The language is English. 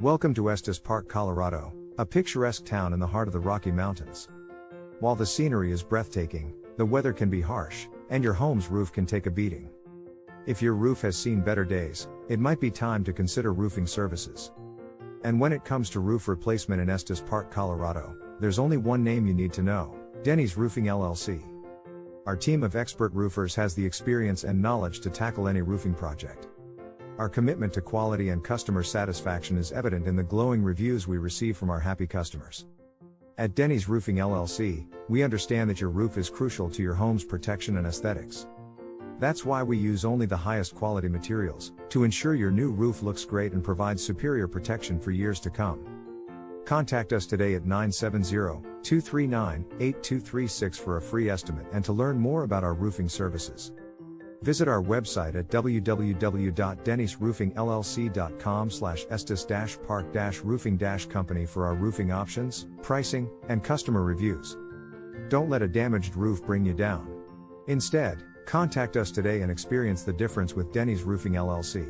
Welcome to Estes Park, Colorado, a picturesque town in the heart of the Rocky Mountains. While the scenery is breathtaking, the weather can be harsh, and your home's roof can take a beating. If your roof has seen better days, it might be time to consider roofing services. And when it comes to roof replacement in Estes Park, Colorado, there's only one name you need to know: Denny's Roofing LLC. Our team of expert roofers has the experience and knowledge to tackle any roofing project. Our commitment to quality and customer satisfaction is evident in the glowing reviews we receive from our happy customers. At Denny's Roofing LLC, we understand that your roof is crucial to your home's protection and aesthetics. That's why we use only the highest quality materials, to ensure your new roof looks great and provides superior protection for years to come. Contact us today at 970-239-8236 for a free estimate and to learn more about our roofing services. Visit our website at www.dennysroofingllc.com/estes-park-roofing-company for our roofing options, pricing, and customer reviews. Don't let a damaged roof bring you down. Instead, contact us today and experience the difference with Denny's Roofing LLC.